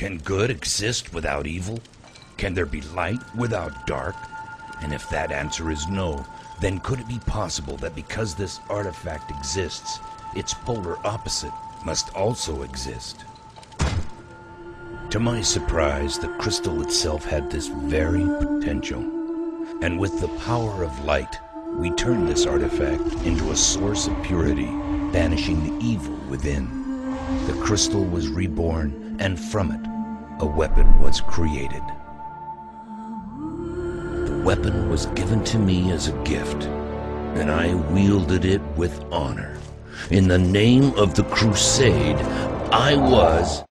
Can good exist without evil? Can there be light without dark? And if that answer is no, then could it be possible that because this artifact exists, its polar opposite must also exist? To my surprise, the crystal itself had this very potential. And with the power of light, we turned this artifact into a source of purity, banishing the evil within. The crystal was reborn, and from it, a weapon was created. The weapon was given to me as a gift, and I wielded it with honor. In the name of the crusade, I was...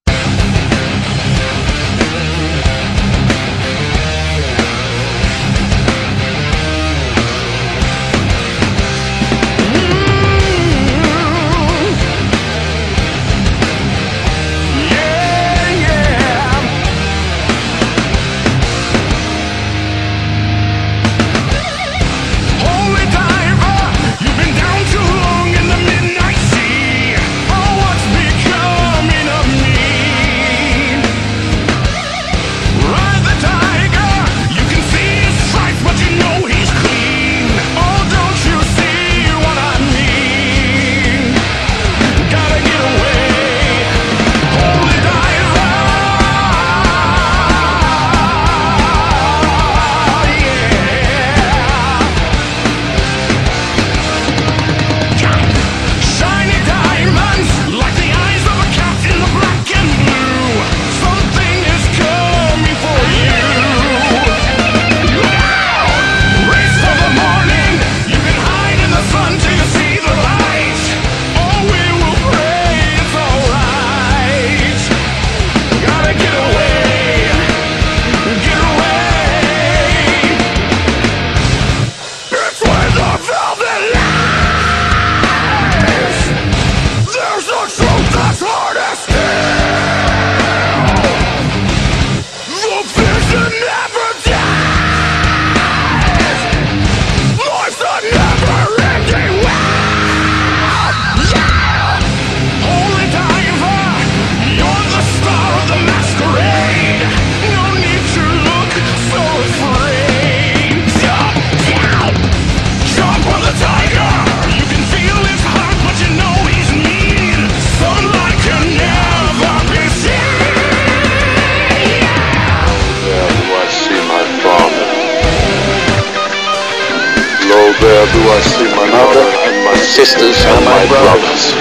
There do I see my mother and my sisters and my brothers.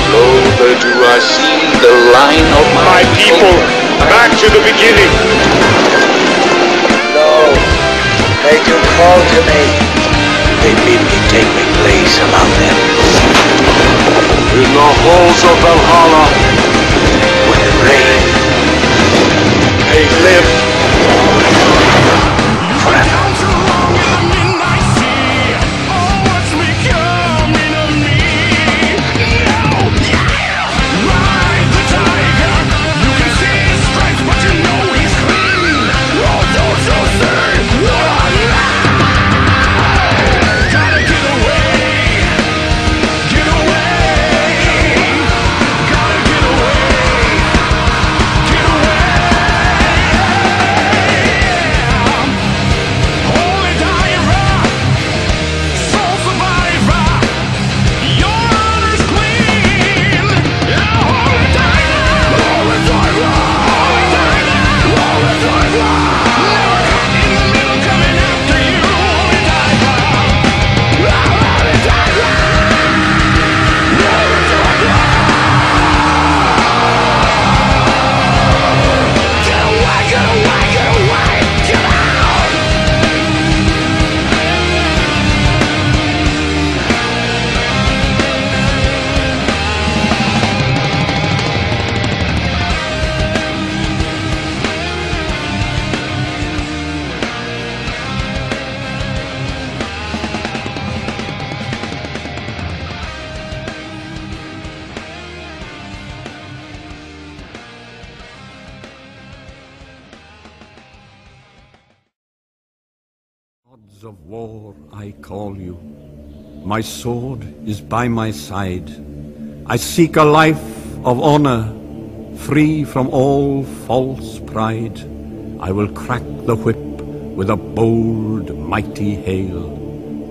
Lo, there do I see the line of my people. Back to the beginning. Lo, they do call to me. They bid me take my place among them. In the halls of Valhalla, where they reign, they live forever. Gods of war, I call you. My sword is by my side. I seek a life of honor, free from all false pride, I will crack the whip with a bold, mighty hail.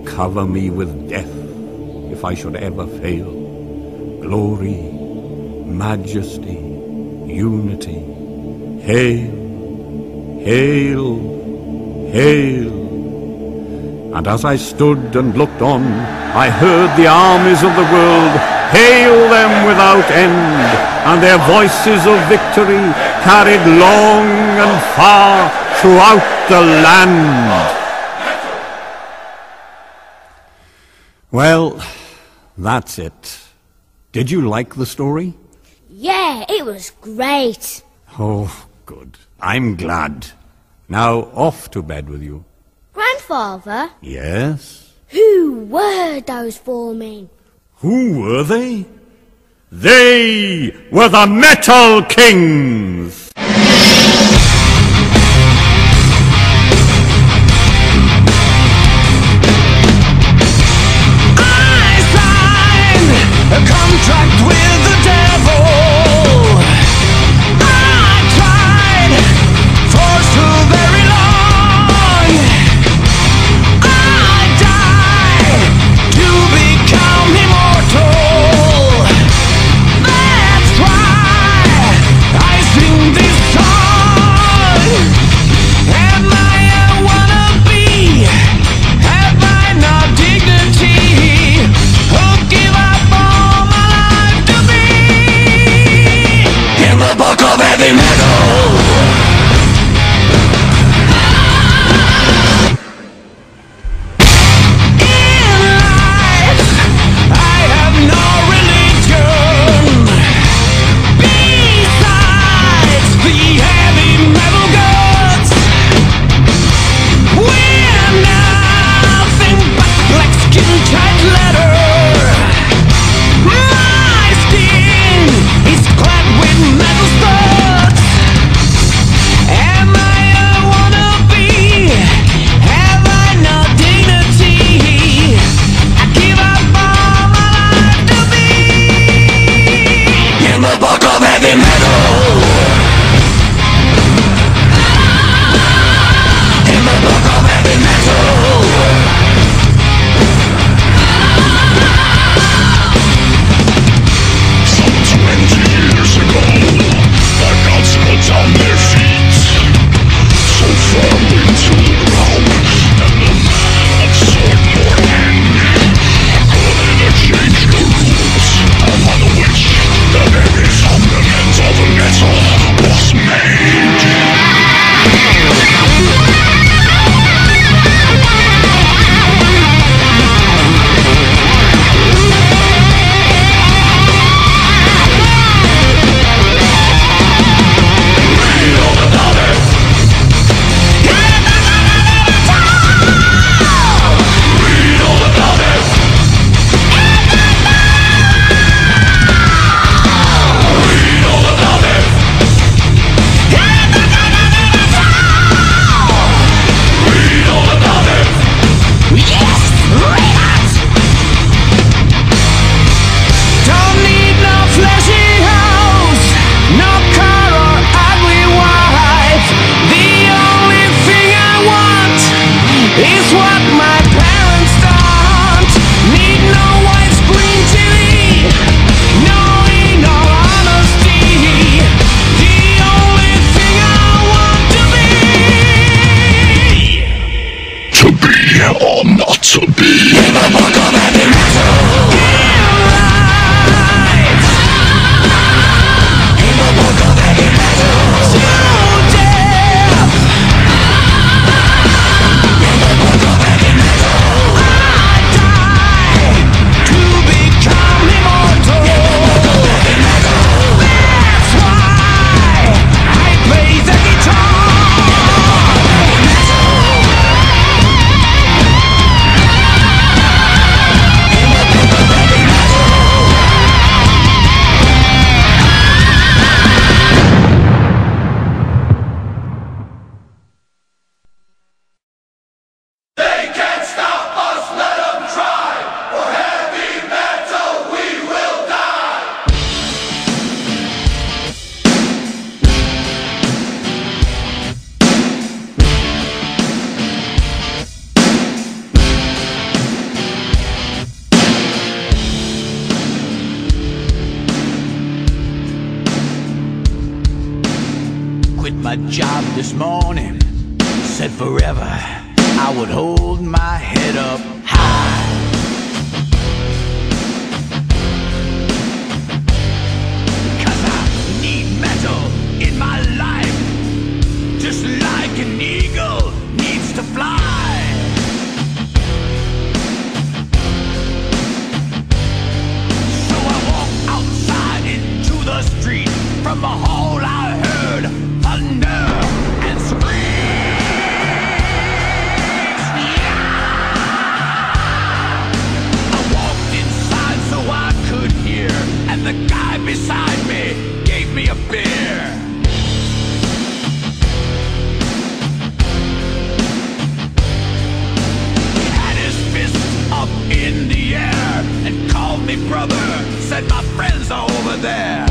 Cover me with death if I should ever fail. Glory, majesty, unity, hail, hail, hail. And as I stood and looked on, I heard the armies of the world hail them without end, and their voices of victory carried long and far throughout the land. Well, that's it. Did you like the story? Yeah, it was great. Oh, good. I'm glad. Now off to bed with you. Grandfather? Yes? Who were those 4 men? Who were they? They were the Metal Kings! A contract with the devil. I tried for so very long. I died to become immortal. That's why I sing this song. Am I a wannabe? Have I not dignity? Oh, give up all my life to be in the book of heavy metal. In life, I have no religion besides the heavy metal gods. We're nothing but black skin tight leather. My skin is clad with metal studs. my job this morning. Said forever I would hold my head up high. Cause I need metal in my life, just like an eagle needs to fly. So I walked outside into the street. From the hall I heard thunder and screams. Yeah! I walked inside so I could hear, and the guy beside me gave me a beer. He had his fist up in the air and called me brother, said my friends are over there.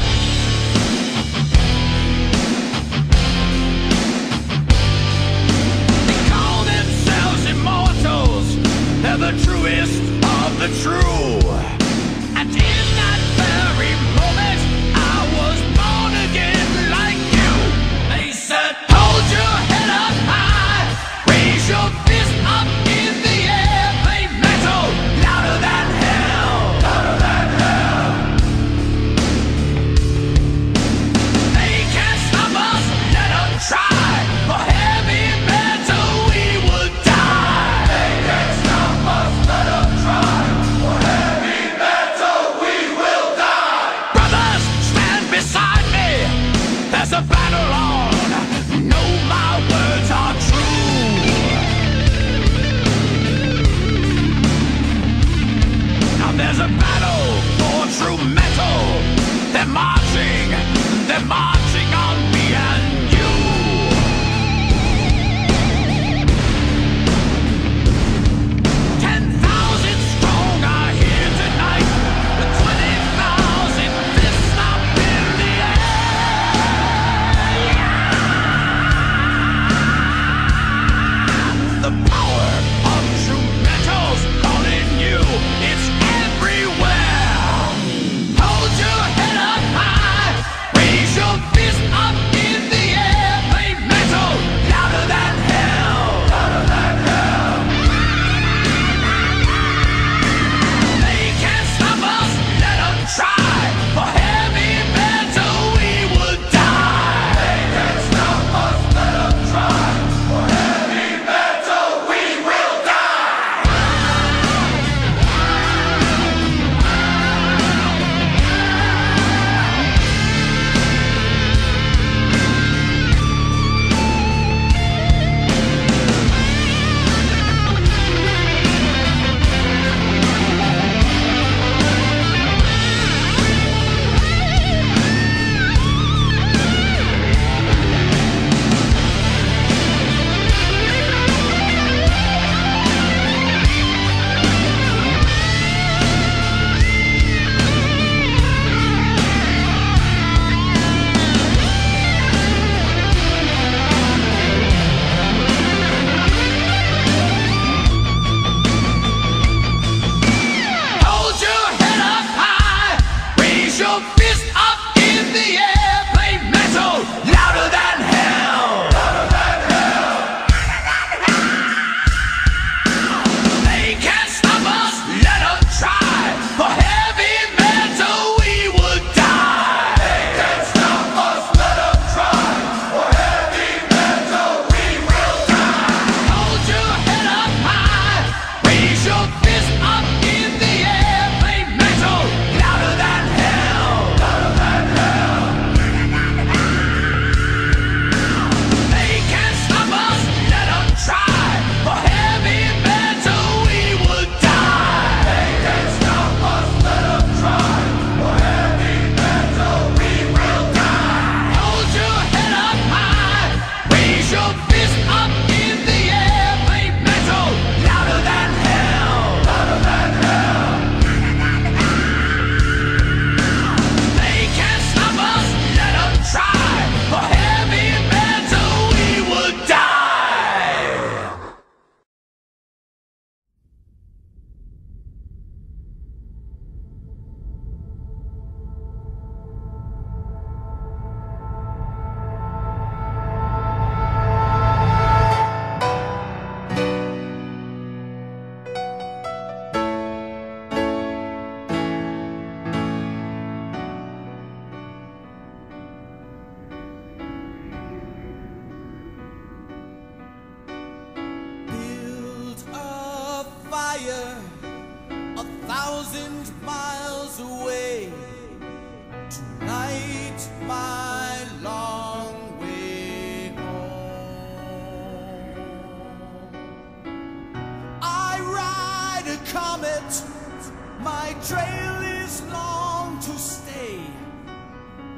My trail is long to stay.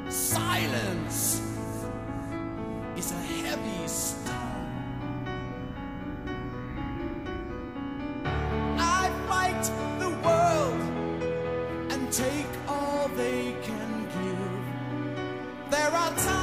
Silence is a heavy stone. I fight the world and take all they can give. There are times